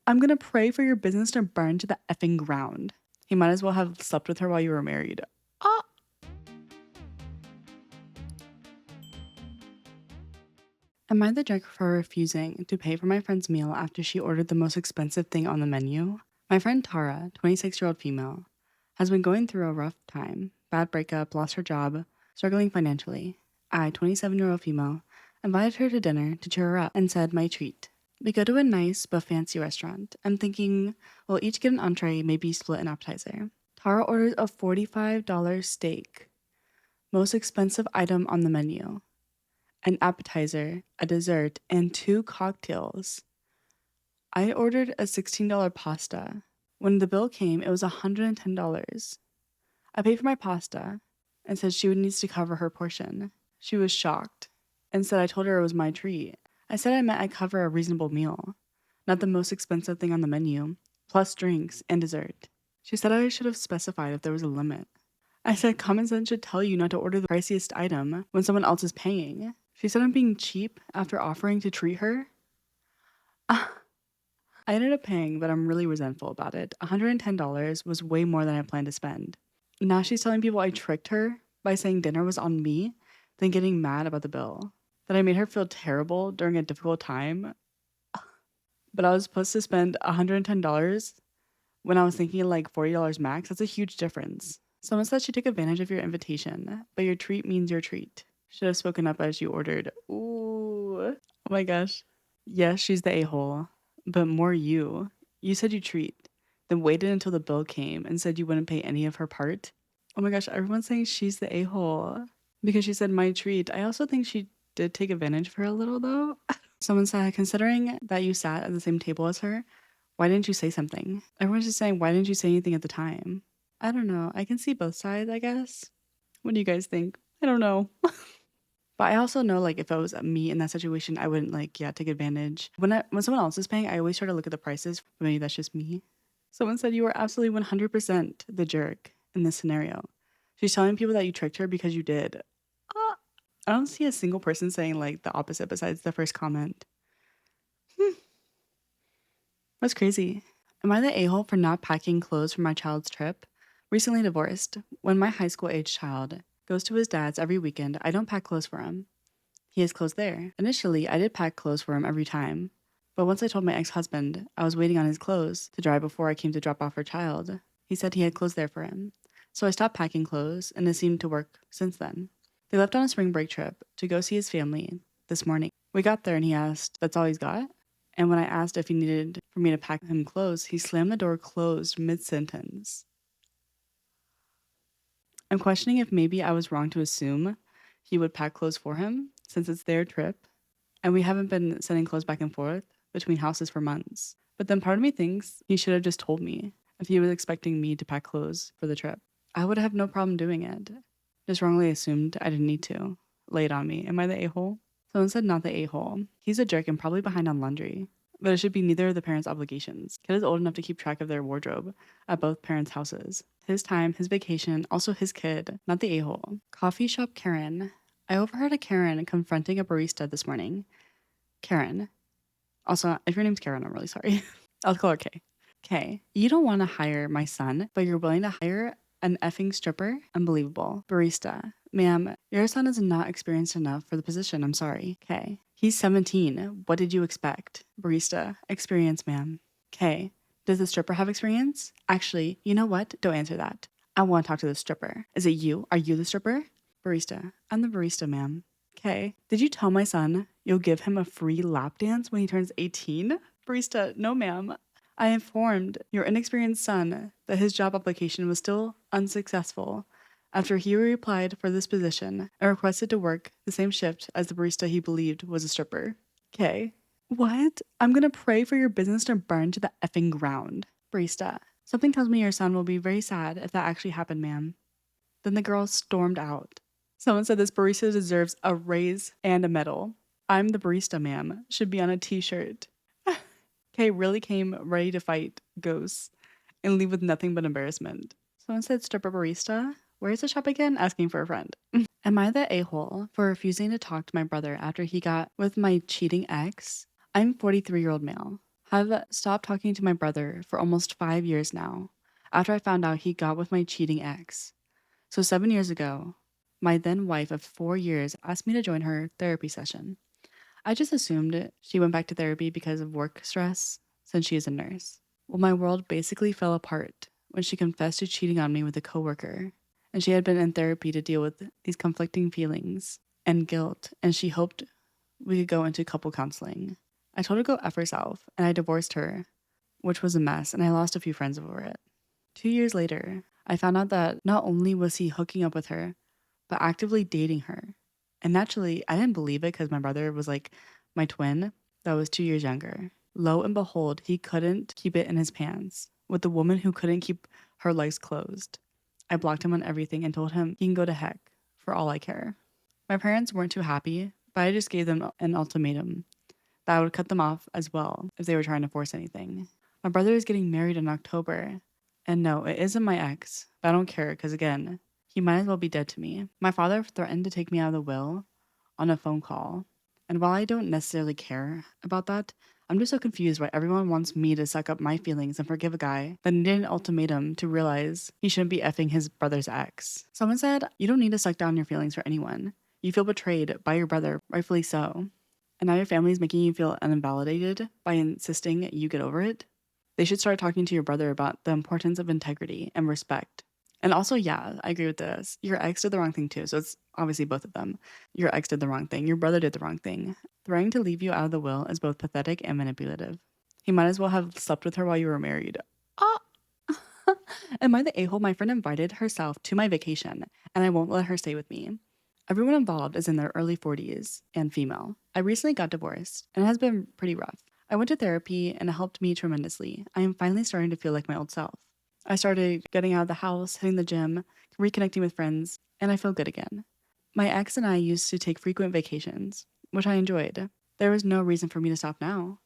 I'm gonna pray for your business to burn to the effing ground. He might as well have slept with her while you were married. Ah! Am I the jerk for refusing to pay for my friend's meal after she ordered the most expensive thing on the menu? My friend Tara, 26-year-old female, has been going through a rough time. Bad breakup, lost her job, struggling financially. I, 27-year-old female, invited her to dinner to cheer her up and said my treat. We go to a nice but fancy restaurant. I'm thinking we'll each get an entree, maybe split an appetizer. Tara orders a $45 steak, most expensive item on the menu, an appetizer, a dessert, and 2 cocktails. I ordered a $16 pasta. When the bill came, it was $110. I paid for my pasta and said she would need to cover her portion. She was shocked and said I told her it was my treat. I said I meant I'd cover a reasonable meal, not the most expensive thing on the menu, plus drinks and dessert. She said I should have specified if there was a limit. I said common sense should tell you not to order the priciest item when someone else is paying. She said I'm being cheap after offering to treat her. I ended up paying, but I'm really resentful about it. $110 was way more than I planned to spend. Now she's telling people I tricked her by saying dinner was on me, then getting mad about the bill. That I made her feel terrible during a difficult time. But I was supposed to spend $110 when I was thinking like $40 max. That's a huge difference. Someone said she took advantage of your invitation, but your treat means your treat. Should have spoken up as you ordered. Ooh. Oh my gosh. Yes, she's the a-hole, but more you. You said you treat, then waited until the bill came and said you wouldn't pay any of her part. Oh my gosh, everyone's saying she's the a-hole because she said my treat. I also think she did take advantage of her a little though. Someone said, considering that you sat at the same table as her, why didn't you say something? Everyone's just saying, why didn't you say anything at the time? I don't know. I can see both sides, I guess. What do you guys think? I don't know. But I also know, like, if it was me in that situation, I wouldn't, like, take advantage. When someone else is paying, I always try to look at the prices. But maybe that's just me. Someone said you were absolutely 100% the jerk in this scenario. She's telling people that you tricked her because you did. I don't see a single person saying, like, the opposite besides the first comment. That's crazy. Am I the a-hole for not packing clothes for my child's trip? Recently divorced. When my high school age child goes to his dad's every weekend, I don't pack clothes for him. He has clothes there. Initially, I did pack clothes for him every time. But once I told my ex-husband I was waiting on his clothes to dry before I came to drop off our child, he said he had clothes there for him. So I stopped packing clothes, and it seemed to work since then. They left on a spring break trip to go see his family this morning. We got there and he asked, "That's all he's got?" And when I asked if he needed for me to pack him clothes, he slammed the door closed mid-sentence. I'm questioning if maybe I was wrong to assume he would pack clothes for him, since it's their trip, and we haven't been sending clothes back and forth between houses for months. But then part of me thinks he should have just told me if he was expecting me to pack clothes for the trip. I would have no problem doing it. Just wrongly assumed I didn't need to. Lay it on me. Am I the a-hole? Someone said not the a-hole. He's a jerk and probably behind on laundry. But it should be neither of the parents' obligations. Kid is old enough to keep track of their wardrobe at both parents' houses. His time, his vacation, also his kid, not the a-hole. Coffee shop Karen. I overheard a Karen confronting a barista this morning. Karen. Also, if your name's Karen, I'm really sorry. I'll call her Kay. Kay, you don't want to hire my son, but you're willing to hire an effing stripper? Unbelievable. Barista. Ma'am, your son is not experienced enough for the position. I'm sorry. Kay. He's 17. What did you expect? Barista. Experience, ma'am. Kay. Does the stripper have experience? Actually, you know what? Don't answer that. I want to talk to the stripper. Is it you? Are you the stripper? Barista. I'm the barista, ma'am. Kay. Did you tell my son you'll give him a free lap dance when he turns 18? Barista. No, ma'am. I informed your inexperienced son that his job application was still unsuccessful after he reapplied for this position and requested to work the same shift as the barista he believed was a stripper. Kay. What? I'm gonna pray for your business to burn to the effing ground. Barista. Something tells me your son will be very sad if that actually happened, ma'am. Then the girl stormed out. Someone said this barista deserves a raise and a medal. I'm the barista, ma'am. Should be on a t-shirt. Kay really came ready to fight ghosts and leave with nothing but embarrassment. Someone said stripper barista? Where's the shop again? Asking for a friend. Am I the a-hole for refusing to talk to my brother after he got with my cheating ex? I'm 43-year-old male. Have stopped talking to my brother for almost 5 years now, after I found out he got with my cheating ex. So 7 years ago, my then wife of 4 years asked me to join her therapy session. I just assumed she went back to therapy because of work stress, since she is a nurse. Well, my world basically fell apart when she confessed to cheating on me with a coworker, and she had been in therapy to deal with these conflicting feelings and guilt, and she hoped we could go into couple counseling. I told her to go F herself, and I divorced her, which was a mess, and I lost a few friends over it. 2 years later, I found out that not only was he hooking up with her, but actively dating her. And naturally, I didn't believe it because my brother was like my twin that was 2 years younger. Lo and behold, he couldn't keep it in his pants with the woman who couldn't keep her legs closed. I blocked him on everything and told him he can go to heck for all I care. My parents weren't too happy, but I just gave them an ultimatum that I would cut them off as well if they were trying to force anything. My brother is getting married in October. And no, it isn't my ex, but I don't care because, again, he might as well be dead to me. My father threatened to take me out of the will on a phone call. And while I don't necessarily care about that, I'm just so confused why everyone wants me to suck up my feelings and forgive a guy that needed an ultimatum to realize he shouldn't be effing his brother's ex. Someone said, "You don't need to suck down your feelings for anyone. You feel betrayed by your brother, rightfully so. And now your family is making you feel uninvalidated by insisting you get over it. They should start talking to your brother about the importance of integrity and respect." And also, yeah, I agree with this. Your ex did the wrong thing too, so it's obviously both of them. Your ex did the wrong thing. Your brother did the wrong thing. Threatening to leave you out of the will is both pathetic and manipulative. He might as well have slept with her while you were married. Ah! Am I the a-hole? My friend invited herself to my vacation, and I won't let her stay with me. Everyone involved is in their early 40s and female. I recently got divorced, and it has been pretty rough. I went to therapy, and it helped me tremendously. I am finally starting to feel like my old self. I started getting out of the house, hitting the gym, reconnecting with friends, and I feel good again. My ex and I used to take frequent vacations, which I enjoyed. There was no reason for me to stop now.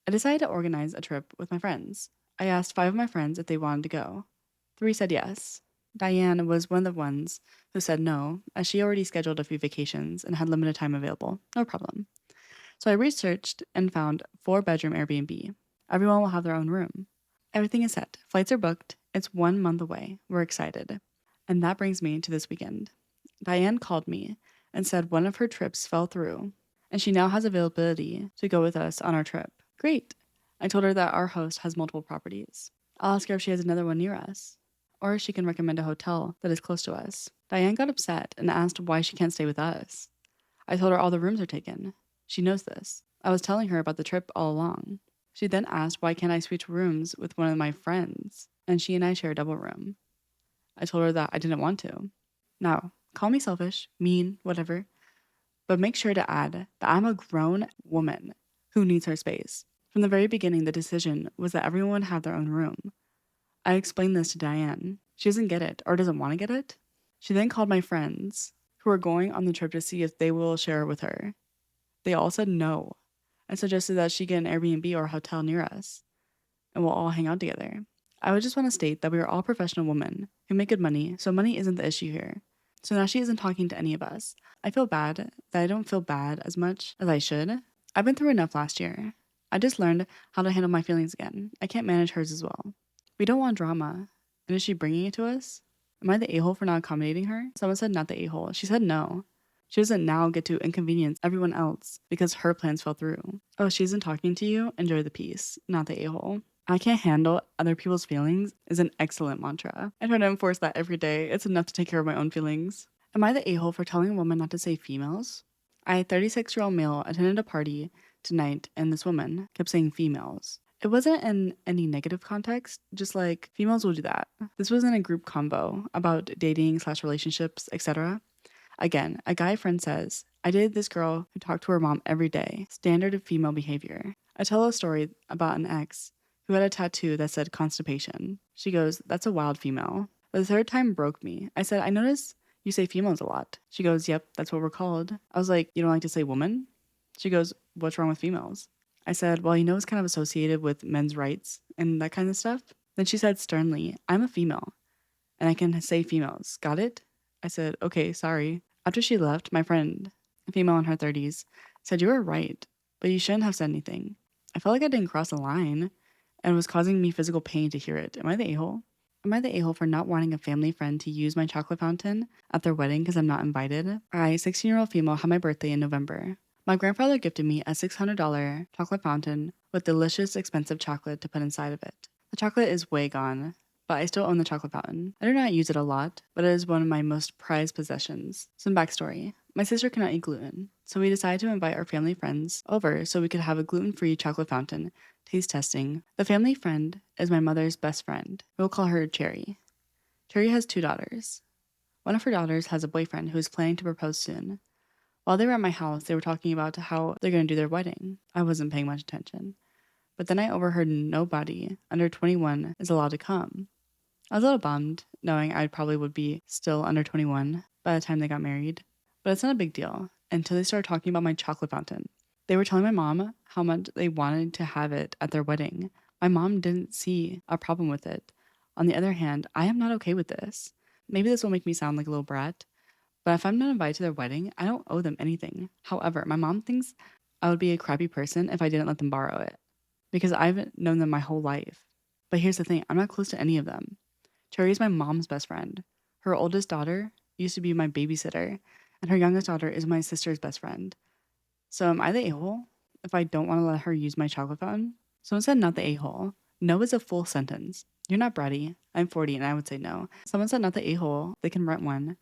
I decided to organize a trip with my friends. I asked 5 of my friends if they wanted to go. 3 said yes. Diane was one of the ones who said no, as she already scheduled a few vacations and had limited time available. No problem. So I researched and found 4-bedroom Airbnb. Everyone will have their own room. Everything is set. Flights are booked. It's 1 month away. We're excited. And that brings me to this weekend. Diane called me and said one of her trips fell through, and she now has availability to go with us on our trip. Great. I told her that our host has multiple properties. I'll ask her if she has another one near us, or she can recommend a hotel that is close to us. Diane got upset and asked why she can't stay with us. I told her all the rooms are taken. She knows this. I was telling her about the trip all along. She then asked why can't I switch rooms with one of my friends, and she and I share a double room. I told her that I didn't want to. Now, call me selfish, mean, whatever, but make sure to add that I'm a grown woman who needs her space. From the very beginning, the decision was that everyone would have their own room. I explained this to Diane. She doesn't get it or doesn't want to get it. She then called my friends who are going on the trip to see if they will share with her. They all said no and suggested that she get an Airbnb or a hotel near us and we'll all hang out together. I would just want to state that we are all professional women who make good money, so money isn't the issue here. So now she isn't talking to any of us. I feel bad that I don't feel bad as much as I should. I've been through enough last year. I just learned how to handle my feelings again. I can't manage hers as well. We don't want drama. And is she bringing it to us? Am I the a-hole for not accommodating her? Someone said not the a-hole. She said no. She doesn't now get to inconvenience everyone else because her plans fell through. Oh, she isn't talking to you? Enjoy the peace, not the a-hole. I can't handle other people's feelings is an excellent mantra. I try to enforce that every day. It's enough to take care of my own feelings. Am I the a-hole for telling a woman not to say females? A 36-year-old male attended a party tonight and this woman kept saying females. It wasn't in any negative context, just like females will do that. This was in a group convo about dating/relationships, etc. Again, a guy friend says, I dated this girl who talked to her mom every day. Standard of female behavior. I tell a story about an ex who had a tattoo that said constipation. She goes, that's a wild female. But the third time broke me. I said, I notice you say females a lot. She goes, yep, that's what we're called. I was like, you don't like to say woman? She goes, what's wrong with females? I said, well, it's kind of associated with men's rights and that kind of stuff. Then she said sternly, I'm a female and I can say females. Got it? I said, okay, sorry. After she left, my friend, a female in her 30s, said, you were right, but you shouldn't have said anything. I felt like I didn't cross a line and it was causing me physical pain to hear it. Am I the a-hole? Am I the a-hole for not wanting a family friend to use my chocolate fountain at their wedding because I'm not invited? I, 16-year-old female, had my birthday in November. My grandfather gifted me a $600 chocolate fountain with delicious, expensive chocolate to put inside of it. The chocolate is way gone, but I still own the chocolate fountain. I do not use it a lot, but it is one of my most prized possessions. Some backstory. My sister cannot eat gluten, so we decided to invite our family friends over so we could have a gluten-free chocolate fountain taste testing. The family friend is my mother's best friend. We'll call her Cherry. Cherry has 2 daughters. One of her daughters has a boyfriend who is planning to propose soon. While they were at my house, they were talking about how they're going to do their wedding. I wasn't paying much attention. But then I overheard nobody under 21 is allowed to come. I was a little bummed, knowing I probably would be still under 21 by the time they got married. But it's not a big deal until they started talking about my chocolate fountain. They were telling my mom how much they wanted to have it at their wedding. My mom didn't see a problem with it. On the other hand, I am not okay with this. Maybe this will make me sound like a little brat, but if I'm not invited to their wedding, I don't owe them anything. However, my mom thinks I would be a crappy person if I didn't let them borrow it, because I've known them my whole life. But here's the thing, I'm not close to any of them. Cherry is my mom's best friend. Her oldest daughter used to be my babysitter, and her youngest daughter is my sister's best friend. So am I the a-hole if I don't want to let her use my chocolate fountain? Someone said not the a-hole. No is a full sentence. You're not bratty. I'm 40 and I would say no. Someone said not the a-hole. They can rent one.